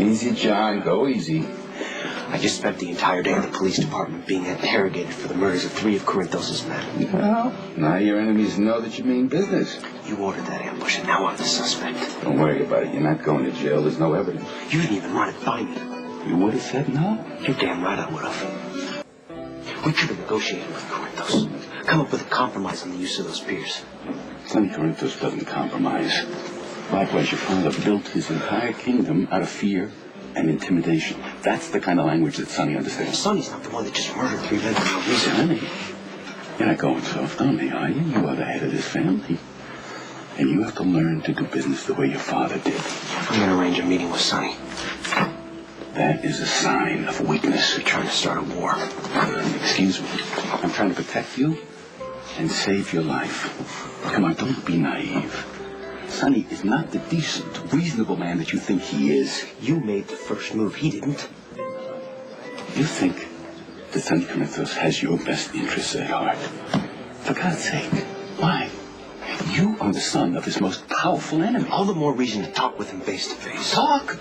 Easy, John. Go easy. I just spent the entire day in the police department being interrogated for the murders of 3 of Corinthos' men. Well, now your enemies know that you mean business. You ordered that ambush, and now I'm the suspect. Don't worry about it. You're not going to jail. There's no evidence. You didn't even run it by me. You would have said no? You're damn right I would have. We could have negotiated with Corinthos. Come up with a compromise on the use of those piers. Sonny Corinthos doesn't compromise. Likewise, your father built his entire kingdom out of fear and intimidation. That's the kind of language that Sonny understands. Sonny's not the one that just murdered 3 men for no reason. Sonny, you're not going soft on me, are you? You are the head of this family. And you have to learn to do business the way your father did. I'm going to arrange a meeting with Sonny. That is a sign of weakness. You're trying to start a war. Excuse me. I'm trying to protect you and save your life. Come on, don't be naive. Sonny is not the decent, reasonable man that you think he is. You made the first move. He didn't. You think that Sonny Corinthos has your best interests at heart. For God's sake, why? You are the son of his most powerful enemy. All the more reason to talk with him face to face. Talk?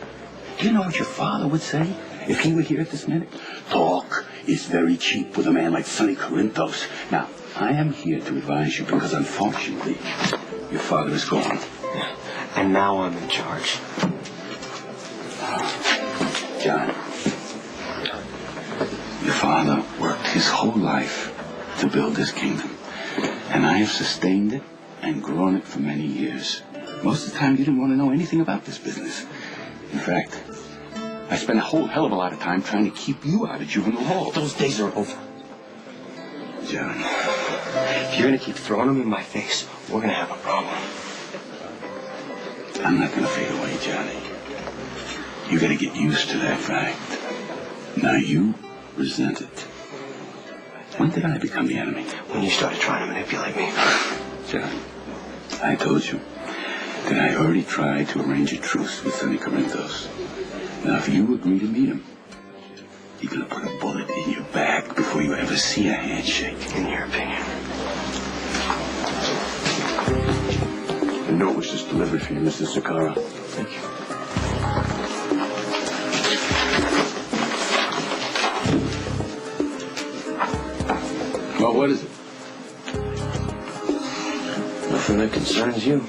Do you know what your father would say if he were here at this minute? Talk is very cheap with a man like Sonny Corinthos. Now, I am here to advise you because, unfortunately, your father is gone. And now I'm in charge. John, your father worked his whole life to build this kingdom. And I have sustained it and grown it for many years. Most of the time, you didn't want to know anything about this business. In fact, I spent a whole hell of a lot of time trying to keep you out of juvenile hall. Those days are over. John. If you're going to keep throwing them in my face, we're going to have a problem. I'm not going to fade away, Johnny. You got to get used to that fact. Now you resent it. When did I become the enemy? When you started trying to manipulate me. John, I told you that I already tried to arrange a truce with Sonny Corinthos. Now, if you agree to meet him, he's going to put a bullet in your back before you ever see a handshake. In your opinion. The note was just delivered for you, Mr. Sakara. Thank you. Well, what is it? Nothing that concerns you.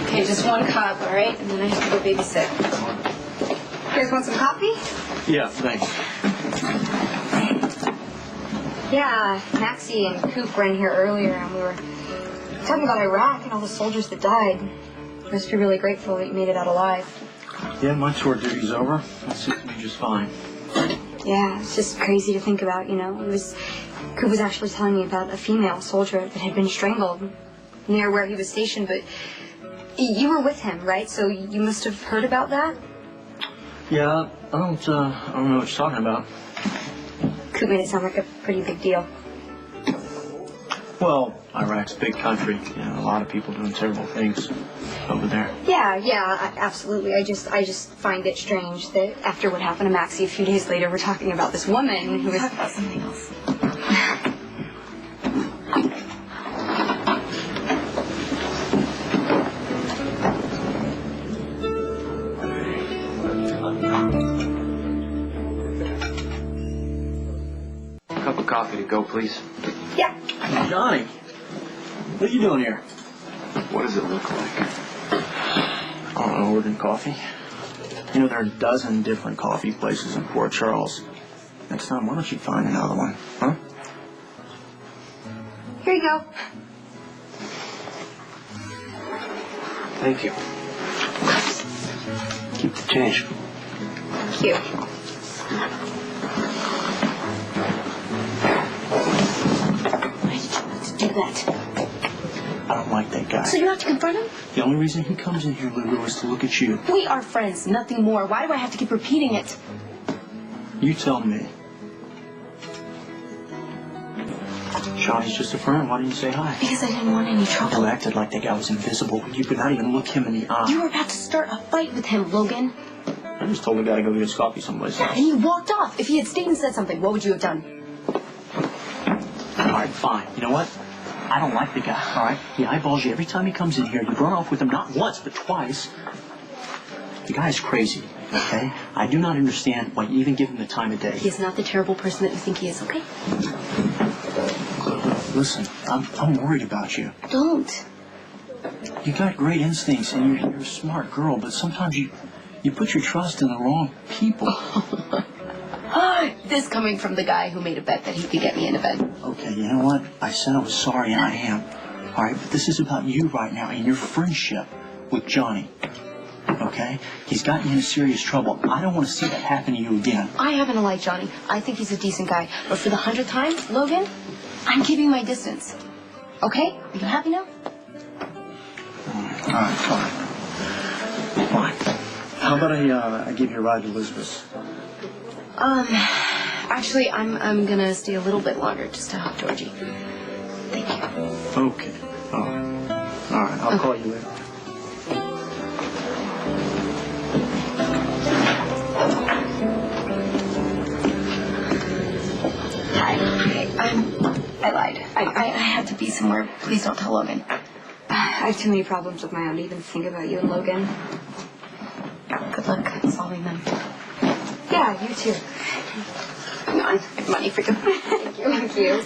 Okay, just 1 cup, all right? And then I have to go babysit. You guys want some coffee? Yeah, thanks. Yeah, Maxie and Coop were in here earlier, and we were talking about Iraq and all the soldiers that died. I must be really grateful that you made it out alive. Yeah, my tour duty's over. That suits me just fine. Yeah, it's just crazy to think about, you know. Coop was actually telling me about a female soldier that had been strangled near where he was stationed, but you were with him, right? So you must have heard about that? Yeah, I don't know what you're talking about. Coop made it sound like a pretty big deal. Well, Iraq's a big country. You know, a lot of people doing terrible things over there. Yeah, absolutely. I just find it strange that after what happened to Maxie a few days later, we're talking about this woman who was... Talk about something else. Cup of coffee to go, please. Yeah. Johnny, what are you doing here? What does it look like? I don't know, ordering coffee. You know, there are a dozen different coffee places in Port Charles. Next time, why don't you find another one, huh? Here you go. Thank you. Keep the change. Thank you. Why did you want to do that? I don't like that guy. So you have to confront him? The only reason he comes in here, Lulu, is to look at you. We are friends, nothing more. Why do I have to keep repeating it? You tell me. Johnny's just a friend. Why didn't you say hi? Because I didn't want any trouble. You acted like that guy was invisible. You could not even look him in the eye. You were about to start a fight with him, Logan. I just told the guy to go get his coffee someplace else. And you walked off. If he had stayed and said something, what would you have done? All right, fine. You know what? I don't like the guy, all right? He eyeballs you every time he comes in here. You run off with him not once, but twice. The guy is crazy, okay? I do not understand why you even give him the time of day. He's not the terrible person that you think he is, okay? Listen, I'm worried about you. Don't. You got great instincts, and you're a smart girl, but sometimes you put your trust in the wrong people. This coming from the guy who made a bet that he could get me into bed. Okay, you know what? I said I was sorry, and I am. All right, but this is about you right now and your friendship with Johnny. Okay? He's gotten you into serious trouble. I don't want to see that happen to you again. I happen to like Johnny. I think he's a decent guy. But for the 100th time, Logan, I'm keeping my distance. Okay? Are you happy now? All right, fine. Fine. How about I give you a ride to Elizabeth's? Actually, I'm gonna stay a little bit longer just to help Georgie. Thank you. Okay. All right, I'll call you later. I lied. I had to be somewhere. Please don't tell Logan. I have too many problems of my own to even think about you and Logan. Good luck solving them. Yeah, you too. Hang on. I have money for you. Thank you.